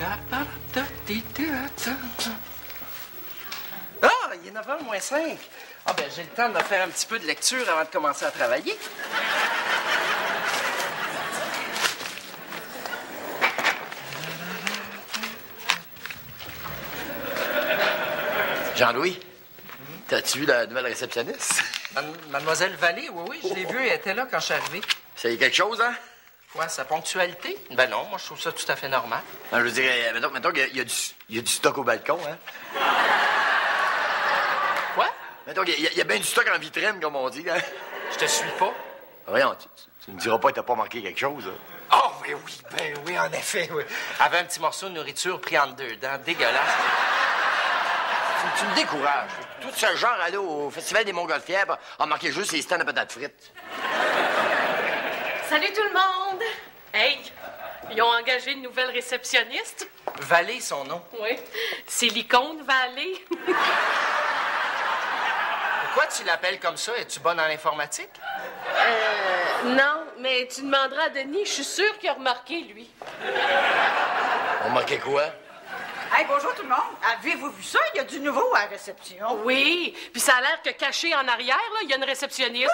Ah, il est 9h moins 5. Ah, ben, j'ai le temps de me faire un petit peu de lecture avant de commencer à travailler. Jean-Louis, t'as-tu vu la nouvelle réceptionniste? Mademoiselle Vallée, oui, je l'ai vue, elle était là quand je suis arrivé. Ça y est quelque chose, hein? Quoi, sa ponctualité? Ben non, moi, je trouve ça tout à fait normal. Non, je veux dire, mettons qu'il y a du stock au balcon, hein? Quoi? Mettons qu'il y a bien du stock en vitrine, comme on dit, hein? Je te suis pas. Voyons, tu me diras pas que t'as pas manqué quelque chose, hein? Oh, ben oui, en effet, oui. Elle avait un petit morceau de nourriture pris entre deux dents, dégueulasse. Tu me décourages. Tout ce genre allait au Festival des Montgolfières a marqué juste les stands de patates frites. Salut tout le monde! Hey, ils ont engagé une nouvelle réceptionniste. Vallée, son nom. Oui, c'est l'icône Vallée. Pourquoi tu l'appelles comme ça? Es-tu bonne en informatique? Non, mais tu demanderas à Denis, je suis sûre qu'il a remarqué, lui. On marquait quoi? Hey, bonjour tout le monde. Avez-vous vu ça? Il y a du nouveau à la réception. Oui, puis ça a l'air que caché en arrière, là, il y a une réceptionniste.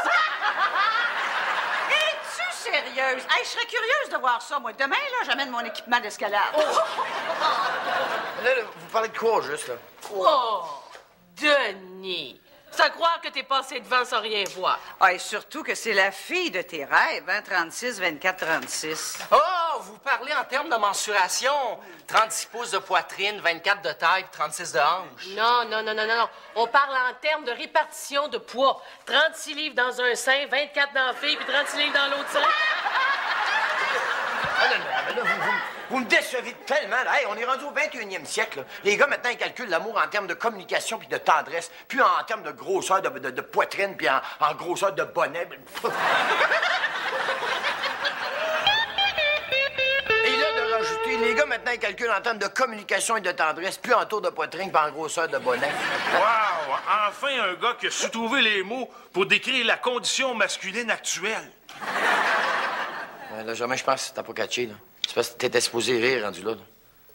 Es-tu sérieuse? Hey, je serais curieuse de voir ça, moi. Demain, là, j'amène mon équipement d'escalade. Là, vous parlez de quoi, juste, là? Oh, Denis! C'est à croire que t'es passé devant sans rien voir. Ah, et surtout que c'est la fille de tes rêves, hein? 36, 24, 36. Oh, vous parlez en termes de mensuration. 36 pouces de poitrine, 24 de taille, 36 de hanche. Non. On parle en termes de répartition de poids. 36 livres dans un sein, 24 dans la fille, puis 36 livres dans l'autre sein. Ah, non, mais là, vous me décevez tellement. Là. Hey, on est rendu au 21e siècle. Là. Les gars, maintenant, ils calculent l'amour en termes de communication puis de tendresse, puis en termes de grosseur de poitrine, puis en grosseur de bonnet. Et là, de rajouter, les gars, maintenant, ils calculent en termes de communication et de tendresse, puis en tour de poitrine, puis en grosseur de bonnet. Wow! Enfin, un gars qui a su trouver les mots pour décrire la condition masculine actuelle. Ouais, là, jamais, je pense que t'as pas catché, là. C'est parce que t'étais supposé rire, rendu là.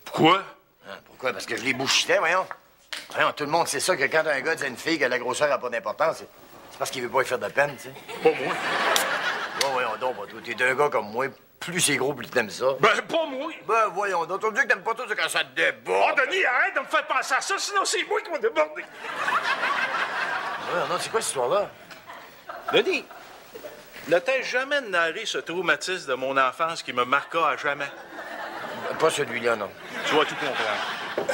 Pourquoi? Hein, pourquoi? Parce que je les bouchitais, voyons. Voyons, tout le monde sait ça, que quand un gars dit à une fille que la grosseur n'a pas d'importance, c'est parce qu'il veut pas lui faire de peine, tu sais. Pas moi. Ouais, voyons donc, toi, t'es un gars comme moi. Plus c'est gros, plus t'aimes ça. Ben, pas moi. Ben, voyons donc. On dit que t'aimes pas tout ça quand ça te déborde. Oh, Denis, arrête de me faire penser à ça, sinon c'est moi qui vais déborder. Ouais, non, c'est quoi cette histoire-là? Denis, ne t'ai jamais narré ce traumatisme de mon enfance qui me marqua à jamais? Pas celui-là, non. Tu vas tout comprendre.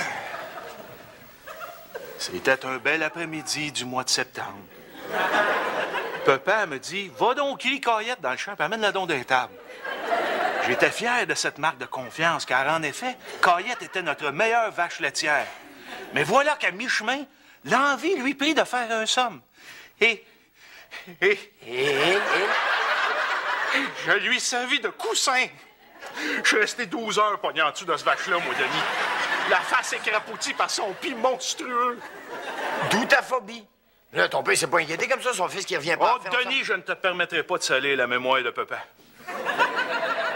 C'était un bel après-midi du mois de septembre. Papa me dit, va donc cueillir Caillette dans le champ, puis amène-la donc d'un table. J'étais fier de cette marque de confiance, car en effet, Caillette était notre meilleure vache laitière. Mais voilà qu'à mi-chemin, l'envie lui prit de faire un somme. Et je lui servis de coussin. Je suis resté 12 heures pogné en dessous de ce vache-là, moi, Denis. La face écrapoutie par son pied monstrueux. D'où ta phobie? Là, ton père s'est pas inquiété comme ça, son fils qui revient pas. Oh, Denis, je ne te permettrai pas de salir la mémoire de papa.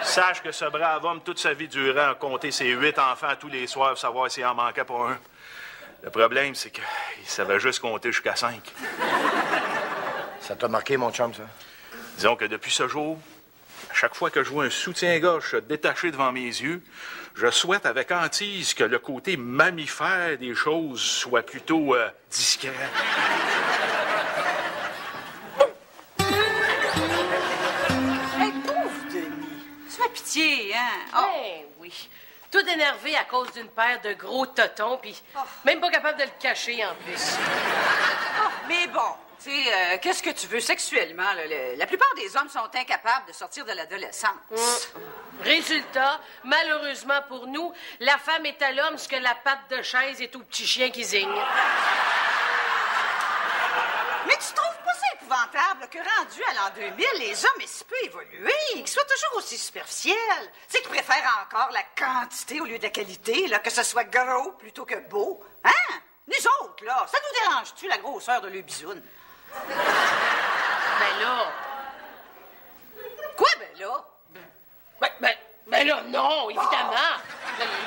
Sache que ce brave homme, toute sa vie durant, a compté ses 8 enfants tous les soirs pour savoir s'il en manquait pas un. Le problème, c'est qu'il savait juste compter jusqu'à 5. Ça t'a marqué, mon chum, ça? Disons que depuis ce jour, à chaque fois que je vois un soutien-gorge se détacher devant mes yeux, je souhaite avec hantise que le côté mammifère des choses soit plutôt discret. Hey, pauvre Denis. Sois pitié, hein? Oh. Ben oui. Tout énervé à cause d'une paire de gros totons, puis même pas capable de le cacher en plus. Oh, mais bon, tu sais, qu'est-ce que tu veux sexuellement? Là? La plupart des hommes sont incapables de sortir de l'adolescence. Résultat, malheureusement pour nous, la femme est à l'homme ce que la patte de chaise est au petit chien qui zigne. Mais tu trouves pas ça épouvantable que rendu à l'an 2000, les hommes aient si peu évolué, qu'ils soient toujours aussi superficiels? Tu sais, qu'ils préfèrent encore la quantité au lieu de la qualité, là, que ce soit gros plutôt que beau. Hein? Nous autres, là, ça nous dérange-tu, la grosseur de le bisoune? Ben là... Quoi, ben là? Ben là, non, évidemment.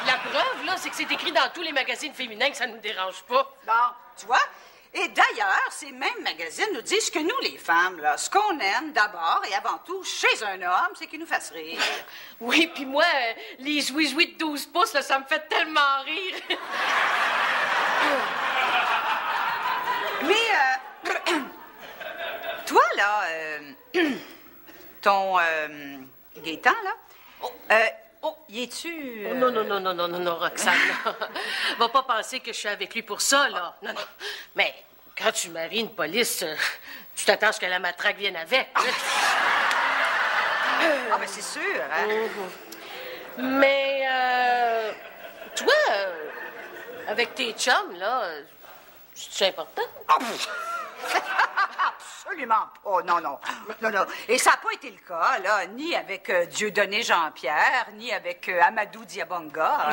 La preuve, là, c'est que c'est écrit dans tous les magazines féminins que ça nous dérange pas. Bon, tu vois? Et d'ailleurs, ces mêmes magazines nous disent que nous, les femmes, là, ce qu'on aime d'abord et avant tout chez un homme, c'est qu'il nous fasse rire. Oui, puis moi, les jouis-jouis de 12 pouces, là, ça me fait tellement rire. Mais, toi, là, ton Gaétan, là, y es-tu... Non, Roxane, là. Va pas penser que je suis avec lui pour ça, là. Non. Mais quand tu maries une police, tu t'attends à ce que la matraque vienne avec. Ah, ben c'est sûr, hein? Mais, toi, avec tes chums, là, c'est important? Absolument pas. Non. Et ça n'a pas été le cas, là, ni avec Dieudonné Jean-Pierre, ni avec Amadou Diabonga.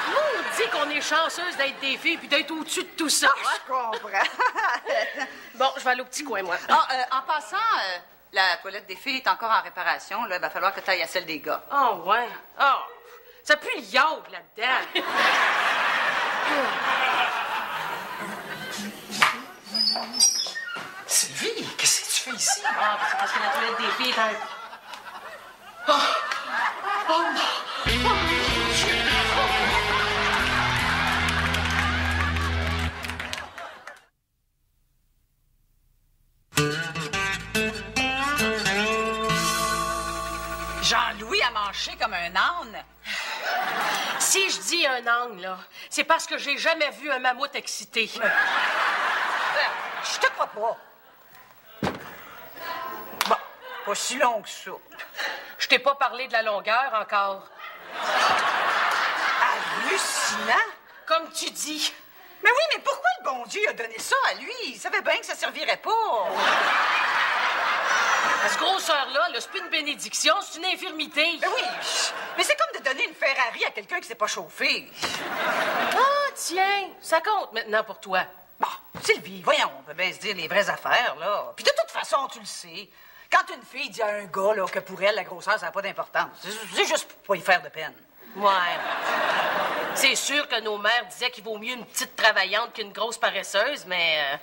Nous, on dit qu'on est chanceuse d'être des filles puis d'être au-dessus de tout ça. Ah, je comprends. Bon, je vais aller au petit coin, moi. En passant, la toilette des filles est encore en réparation. Là, il va falloir que tu ailles à celle des gars. Oh, ouais. Oh, ça pue le yaourt là-dedans. Sylvie, qu'est-ce que tu fais ici? Ah, c'est parce que la toilette des filles est un... Oh non! Jean-Louis a manché comme un âne. Si je dis un âne, là, c'est parce que j'ai jamais vu un mammouth excité. Je te crois pas. Bon, pas si long que ça. Je t'ai pas parlé de la longueur encore. Hallucinant. Comme tu dis. Mais oui, mais pourquoi le bon Dieu a donné ça à lui? Il savait bien que ça servirait pas. À ce grosseur-là, c'est plus une bénédiction, c'est une infirmité. Mais oui, mais c'est comme de donner une Ferrari à quelqu'un qui s'est pas chauffé. Ah, tiens, ça compte maintenant pour toi. Bon, Sylvie, voyons, on peut bien se dire les vraies affaires, là. Puis de toute façon, tu le sais, quand une fille dit à un gars, là, que pour elle, la grosseur, ça n'a pas d'importance, c'est juste pour pas y faire de peine. Ouais. C'est sûr que nos mères disaient qu'il vaut mieux une petite travaillante qu'une grosse paresseuse, mais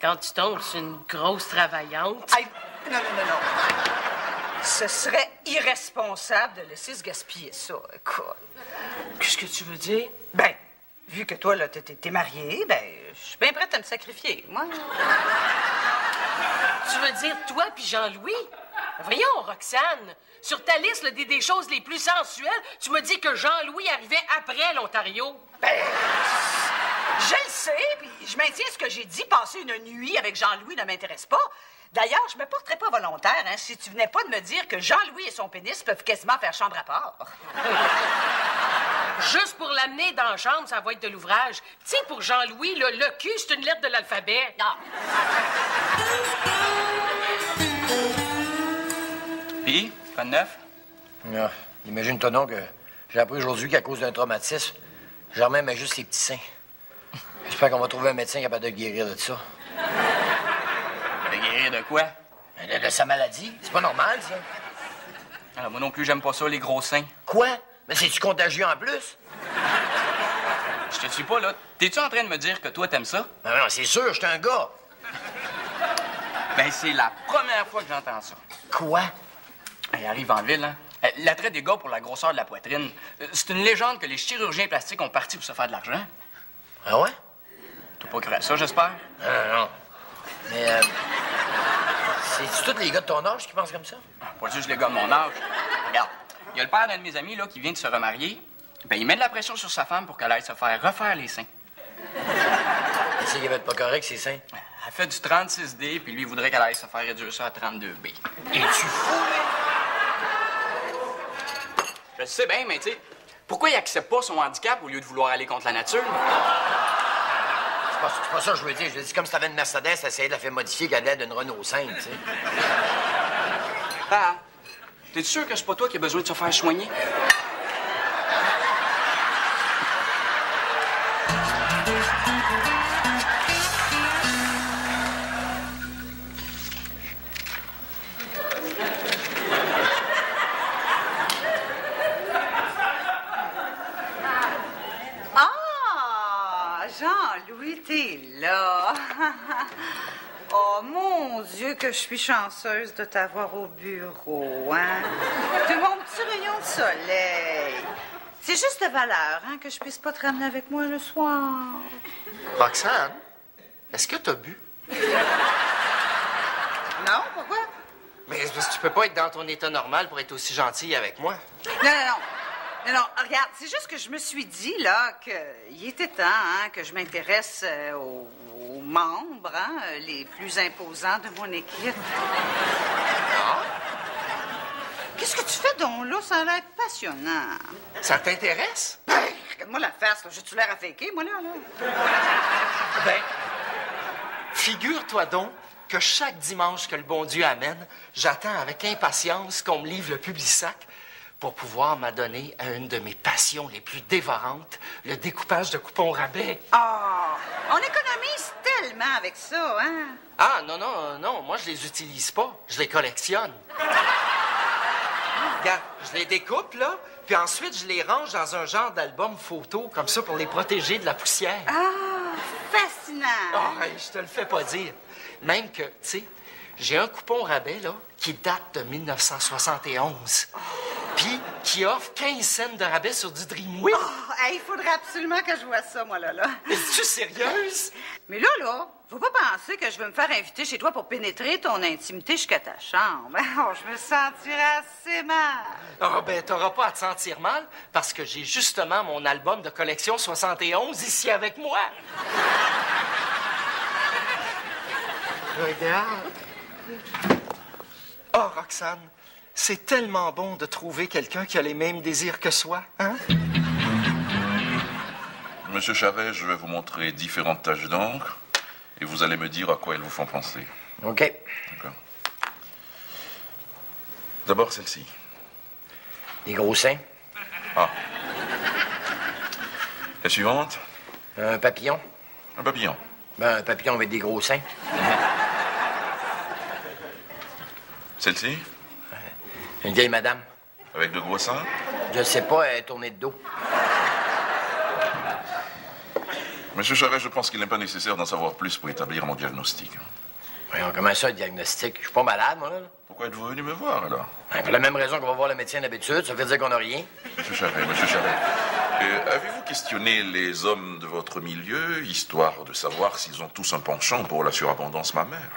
quand tu tombes sur une grosse travaillante... Aïe, non. Ce serait irresponsable de laisser se gaspiller ça, écoute. Qu'est-ce que tu veux dire? Ben, vu que toi, là, t'es mariée, ben, je suis bien prête à me sacrifier, moi. Tu veux dire toi puis Jean-Louis? Voyons, Roxane, sur ta liste là, des choses les plus sensuelles, tu me dis que Jean-Louis arrivait après l'Ontario. Ben, je le sais, puis je maintiens ce que j'ai dit. Passer une nuit avec Jean-Louis ne m'intéresse pas. D'ailleurs, je me porterais pas volontaire, hein, si tu venais pas de me dire que Jean-Louis et son pénis peuvent quasiment faire chambre à part. Juste pour l'amener dans la chambre, ça va être de l'ouvrage. Tu sais, pour Jean-Louis, le cul, c'est une lettre de l'alphabet. Non. Puis, quoi de neuf? Ah, imagine-toi donc que j'ai appris aujourd'hui qu'à cause d'un traumatisme, Germain met juste ses petits seins. J'espère qu'on va trouver un médecin capable de guérir de ça. De guérir de quoi? De sa maladie. C'est pas normal, ça. Alors, moi non plus, j'aime pas ça, les gros seins. Quoi? Mais c'est-tu contagieux en plus? Je te suis pas, là. T'es-tu en train de me dire que toi, t'aimes ça? Ben non, c'est sûr, j'étais un gars. Ben, c'est la première fois que j'entends ça. Quoi? Elle arrive en ville, hein? L'attrait des gars pour la grosseur de la poitrine. C'est une légende que les chirurgiens plastiques ont parti pour se faire de l'argent. Ah ouais? T'as pas cru à ça, j'espère? Non. Mais, c'est-tu tous les gars de ton âge qui pensent comme ça? Pas juste les gars de mon âge. Regarde, il y a le père d'un de mes amis, là, qui vient de se remarier. Ben, il met de la pression sur sa femme pour qu'elle aille se faire refaire les seins. C'est qu'il va être pas correct, ces seins. Elle fait du 36D, puis lui, il voudrait qu'elle aille se faire réduire ça à 32B. Es-tu fou, Je le sais bien, mais tu sais, pourquoi il accepte pas son handicap au lieu de vouloir aller contre la nature? C'est pas ça que je veux dire. Je dis comme si t'avais une Mercedes, t'essayais de la faire modifier qu'elle a l'aide d'une Renault 5, tu sais. Ah, t'es sûr que c'est pas toi qui as besoin de se faire soigner? oui, t'es là. Oh, mon Dieu, que je suis chanceuse de t'avoir au bureau, hein? T'es mon petit rayon de soleil. C'est juste de valeur, hein, que je puisse pas te ramener avec moi le soir. Roxane, est-ce que t'as bu? Non, pourquoi? Mais c'est parce que tu peux pas être dans ton état normal pour être aussi gentille avec moi. Non, regarde, c'est juste que je me suis dit, là, qu'il était temps, hein, que je m'intéresse aux membres, hein, les plus imposants de mon équipe. Ah? Qu'est-ce que tu fais donc là? Ça a l'air passionnant. Ça t'intéresse? Hey, regarde-moi la face, là. J'ai-tu l'air à faker, moi, là? Ben, figure-toi donc que chaque dimanche que le bon Dieu amène, j'attends avec impatience qu'on me livre le Publisac pour pouvoir m'adonner à une de mes passions les plus dévorantes, le découpage de coupons rabais. Ah, on économise tellement avec ça, hein? Ah, non, moi, je les utilise pas. Je les collectionne. Regarde, je les découpe, là, puis ensuite, je les range dans un genre d'album photo, comme ça, pour les protéger de la poussière. Ah, fascinant! Oh, hey, je te le fais pas dire. Même que, tu sais, j'ai un coupon rabais, là, qui date de 1971. Puis qui offre 15 cents de rabais sur du Dreamweave. Oh, il faudrait absolument que je vois ça, moi, là. Es-tu sérieuse? Mais là, faut pas penser que je vais me faire inviter chez toi pour pénétrer ton intimité jusqu'à ta chambre. Oh, je me sentirais assez mal. Ah, ben, t'auras pas à te sentir mal, parce que j'ai justement mon album de collection 71 ici avec moi. Regarde. Oh, Roxane, c'est tellement bon de trouver quelqu'un qui a les mêmes désirs que soi, hein? Monsieur Charret, je vais vous montrer différentes taches d'encre et vous allez me dire à quoi elles vous font penser. OK. D'accord. D'abord celle-ci. Des gros seins. Ah. La suivante. Un papillon. Un papillon. Ben, un papillon avec des gros seins. Celle-ci. Une vieille madame. Avec de gros seins. Je sais pas, elle est tournée de dos. Monsieur Charret, je pense qu'il n'est pas nécessaire d'en savoir plus pour établir mon diagnostic. Voyons, comment ça, le diagnostic? Je suis pas malade, moi, là. Pourquoi êtes-vous venu me voir, alors? Ben, pour la même raison qu'on va voir le médecin d'habitude, ça veut dire qu'on n'a rien. Monsieur Charret, avez-vous questionné les hommes de votre milieu, histoire de savoir s'ils ont tous un penchant pour la surabondance mammaire?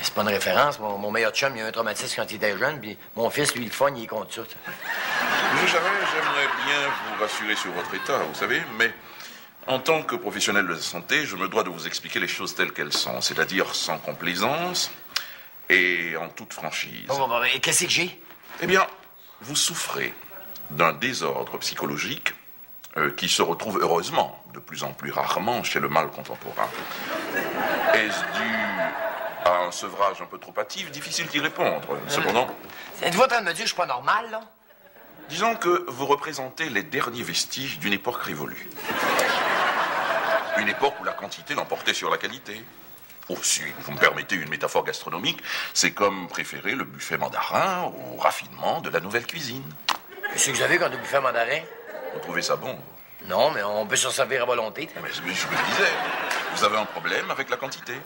C'est pas une référence. Mon meilleur chum, il a eu un traumatisme quand il était jeune, puis mon fils, lui, le fun, il est contre ça. Monsieur Charret, j'aimerais bien vous rassurer sur votre état, vous savez, mais en tant que professionnel de la santé, je me dois de vous expliquer les choses telles qu'elles sont, c'est-à-dire sans complaisance et en toute franchise. Bon, et qu'est-ce que j'ai? Eh bien, vous souffrez d'un désordre psychologique qui se retrouve heureusement de plus en plus rarement chez le mâle contemporain. Est-ce dû à un sevrage un peu trop hâtif? Difficile d'y répondre. Cependant, Êtes-vous en train de me dire que je suis pas normal, là? disons que vous représentez les derniers vestiges d'une époque révolue. Une époque où la quantité l'emportait sur la qualité. Oh, si vous me permettez une métaphore gastronomique, c'est comme préférer le buffet mandarin au raffinement de la nouvelle cuisine. Qu'est-ce que vous avez quand vous buffez un mandarin? Vous trouvez ça bon? Non, mais on peut s'en servir à volonté. Mais je me disais, vous avez un problème avec la quantité.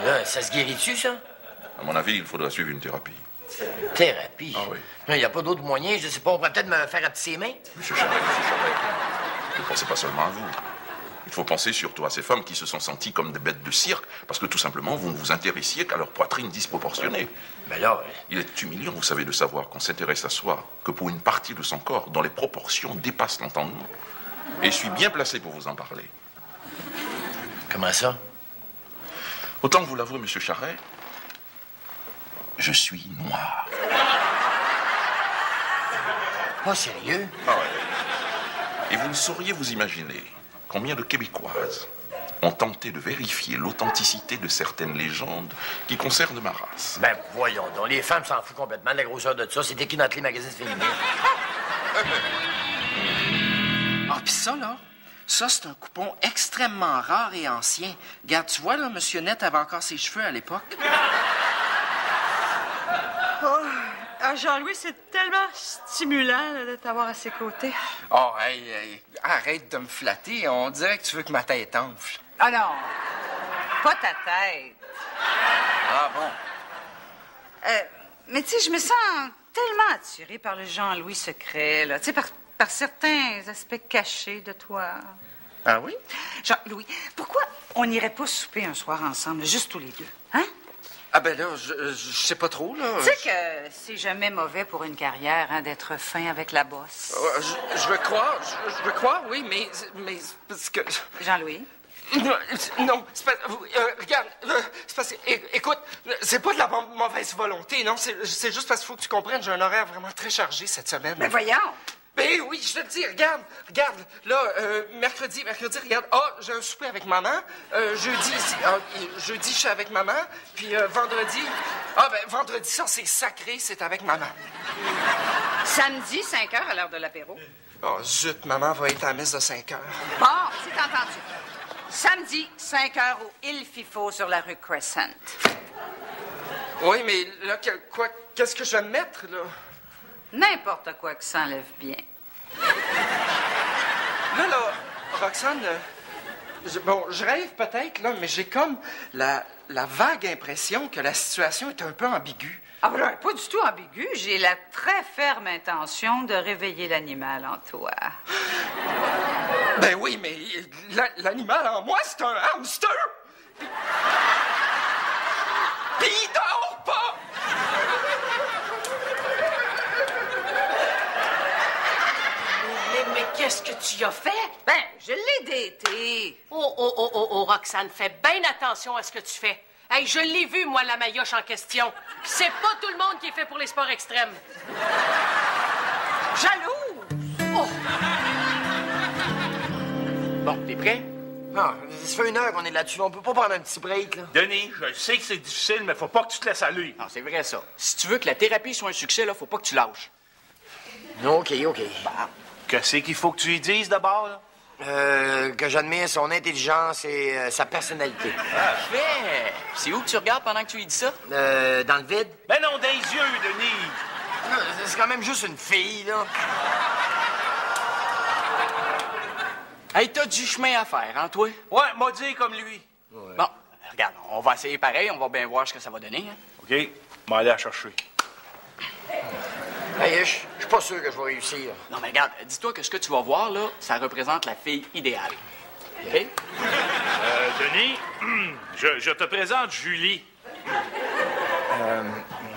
Là, ça se guérit-tu, ça? À mon avis, il faudra suivre une thérapie. Thérapie? Ah oui. Il n'y a pas d'autre moyen, je sais pas, on pourrait peut-être me faire appetisser les mains? Monsieur Charret, ne pensez pas seulement à vous. Il faut penser surtout à ces femmes qui se sont senties comme des bêtes de cirque parce que tout simplement, vous ne vous intéressiez qu'à leur poitrine disproportionnée. Ben là... Il est humiliant, vous savez, de savoir qu'on s'intéresse à soi que pour une partie de son corps dont les proportions dépassent l'entendement. Et je suis bien placé pour vous en parler. Comment ça? Autant que vous l'avouez, monsieur Charret, je suis noir. Pas sérieux? Ah ouais. Et vous ne sauriez vous imaginer combien de Québécoises ont tenté de vérifier l'authenticité de certaines légendes qui concernent ma race. Ben, voyons donc, les femmes s'en foutent complètement de la grosseur de ça. C'est écrit dans tous les magazines féminins. Ah, pis ça, là, ça, c'est un coupon extrêmement rare et ancien. Regarde, tu vois, là, Monsieur Net avait encore ses cheveux à l'époque. Jean-Louis, c'est tellement stimulant là, de t'avoir à ses côtés. Oh, hey, arrête de me flatter. On dirait que tu veux que ma tête enfle. Ah non, pas ta tête. Ah bon? Mais tu sais, je me sens tellement attirée par le Jean-Louis secret, là. Tu sais, par certains aspects cachés de toi. Ah oui? Jean-Louis, pourquoi on n'irait pas souper un soir ensemble, juste tous les deux, hein? Ah ben là, je sais pas trop, là. Tu sais que c'est jamais mauvais pour une carrière, hein, d'être fin avec la bosse. Je veux croire, oui, mais c'est parce que... Jean-Louis? Non, c'est pas... regarde, c'est parce que... Écoute, c'est pas de la mauvaise volonté, non? C'est juste parce qu'il faut que tu comprennes, j'ai un horaire vraiment très chargé cette semaine. Mais voyons! Ben oui, je te le dis, regarde, là, mercredi, regarde, j'ai un souper avec maman, jeudi, je suis avec maman, puis vendredi, vendredi, ça, c'est sacré, c'est avec maman. Samedi, 5 heures à l'heure de l'apéro. Oh, zut, maman va être à la messe de 5 heures. Bon, c'est entendu. Samedi, 5 heures au Il Fifo sur la rue Crescent. Oui, mais là, qu'est-ce que je vais me mettre, là? N'importe quoi qui s'enlève bien. Là, Roxane, je rêve peut-être, là, mais j'ai comme la vague impression que la situation est un peu ambiguë. Ah, ben, pas du tout ambiguë. J'ai la très ferme intention de réveiller l'animal en toi. Ben oui, mais l'animal en moi, c'est un hamster! Puis il dort pas! Mais qu'est-ce que tu y as fait? Ben, je l'ai daté. Oh, Roxane, fais bien attention à ce que tu fais. Hey, je l'ai vu, moi, la maillotche en question. Puis c'est pas tout le monde qui est fait pour les sports extrêmes. Jalouse! Oh! Bon, t'es prêt? Non, ça fait 1 heure qu'on est là-dessus. On peut pas prendre un petit break, là. Denis, je sais que c'est difficile, mais faut pas que tu te laisses aller. Non, c'est vrai, ça. Si tu veux que la thérapie soit un succès, là, faut pas que tu lâches. OK. Qu'est-ce qu'il faut que tu lui dises d'abord, là? Que j'admire son intelligence et sa personnalité. Parfait! C'est où que tu regardes pendant que tu lui dis ça? Dans le vide? Ben non, dans les yeux, Denis! Là, c'est quand même juste une fille, là. Hey, t'as du chemin à faire, hein, toi? Ouais, m'a dit comme lui. Bon, regarde, on va essayer pareil, on va bien voir ce que ça va donner. Hein. OK, m'en aller la chercher. Hey, je suis pas sûr que je vais réussir. Non, mais regarde, dis-toi que ce que tu vas voir, là, ça représente la fille idéale. OK? Denis, je te présente Julie.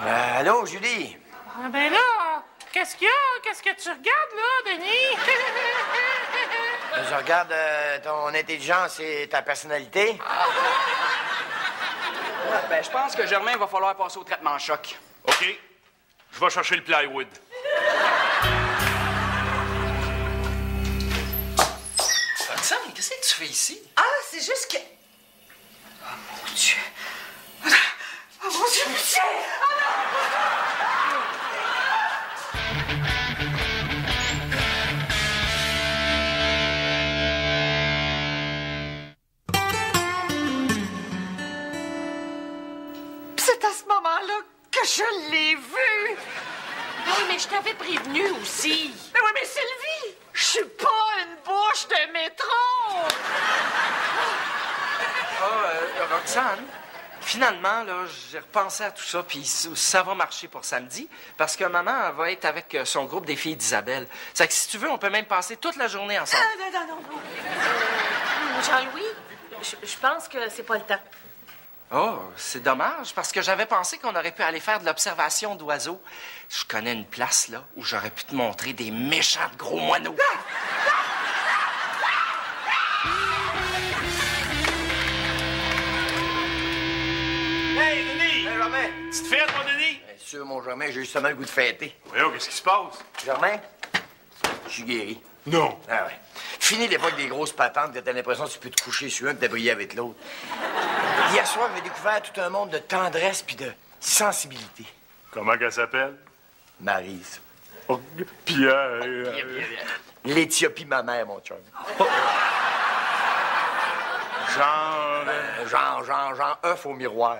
Allô, Julie? Ah ben là, qu'est-ce qu'il y a? Qu'est-ce que tu regardes, là, Denis? Je regarde ton intelligence et ta personnalité. Ben, je pense que Germain va falloir passer au traitement choc. OK, je vais chercher le plywood. Roxane, qu'est-ce que tu fais ici? Ah, c'est juste que... Oh, mon Dieu. Oh, mon Dieu, Michel! C'est à ce moment-là que je l'ai vu. Oui, mais je t'avais prévenu aussi. Mais oui, mais Sylvie, je suis pas une bouche de métro. Roxane, finalement, là, j'ai repensé à tout ça, puis ça va marcher pour samedi, parce que maman elle va être avec son groupe des filles d'Isabelle. C'est que si tu veux, on peut même passer toute la journée ensemble. Non. Jean-Louis, je pense que c'est pas le temps. Oh, c'est dommage, parce que j'avais pensé qu'on aurait pu aller faire de l'observation d'oiseaux. Je connais une place, là, où j'aurais pu te montrer des méchants de gros moineaux. Hey, Denis! Hey, Germain! Petite fête, mon Denis? Bien sûr, mon Germain, j'ai justement le goût de fêter. Voyons, qu'est-ce qui se passe? Germain, je suis guéri. Non. Ah ouais. Fini l'époque des grosses patentes que t'as l'impression que tu peux te coucher sur un et t'abriller avec l'autre. Hier soir, j'ai découvert tout un monde de tendresse puis de sensibilité. Comment qu'elle s'appelle? Maryse. Oh, Pierre. L'Éthiopie, ma mère, mon chum. Genre, œuf au miroir.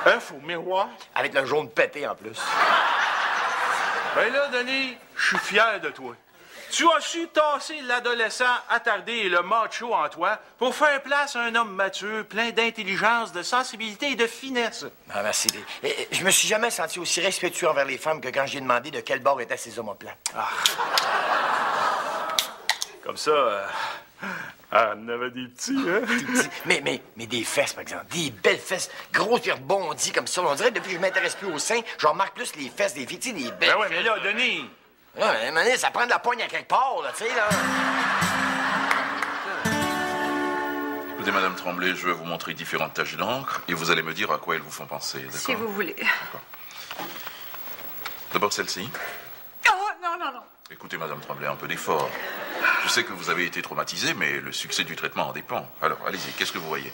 œuf au miroir? Avec le jaune pété en plus. Ben là, Denis, je suis fier de toi. Tu as su tasser l'adolescent attardé et le macho en toi pour faire place à un homme mature, plein d'intelligence, de sensibilité et de finesse. Ah, merci. Je me suis jamais senti aussi respectueux envers les femmes que quand j'ai demandé de quel bord étaient ces omoplates. Ah. Comme ça, on avait des petits, hein? Des petits. Mais des fesses, par exemple. Des belles fesses, grosses et rebondies comme ça. On dirait que depuis que je m'intéresse plus aux seins, je remarque plus les fesses des filles. Tu sais, des belles. Ben ouais, mais là, Denis... Là, à un moment donné, ça prend de la poigne à quelque part, là, tu sais, là. Écoutez, Madame Tremblay, je vais vous montrer différentes taches d'encre et vous allez me dire à quoi elles vous font penser, d'accord? Si vous voulez. D'accord. D'abord celle-ci. Oh, non, non, non. Écoutez, Madame Tremblay, un peu d'effort. Je sais que vous avez été traumatisée, mais le succès du traitement en dépend. Alors, allez-y, qu'est-ce que vous voyez?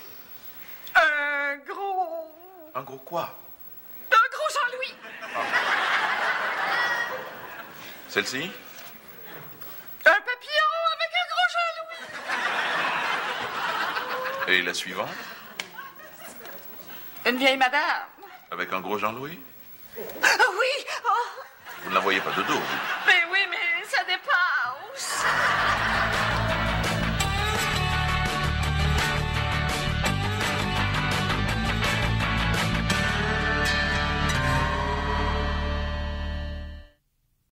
Un gros... Un gros quoi? Un gros Jean-Louis. Celle-ci? Un papillon avec un gros Jean-Louis. Et la suivante? Une vieille madame. Avec un gros Jean-Louis? Ah oui! Oh. Vous ne la voyez pas de dos, vous?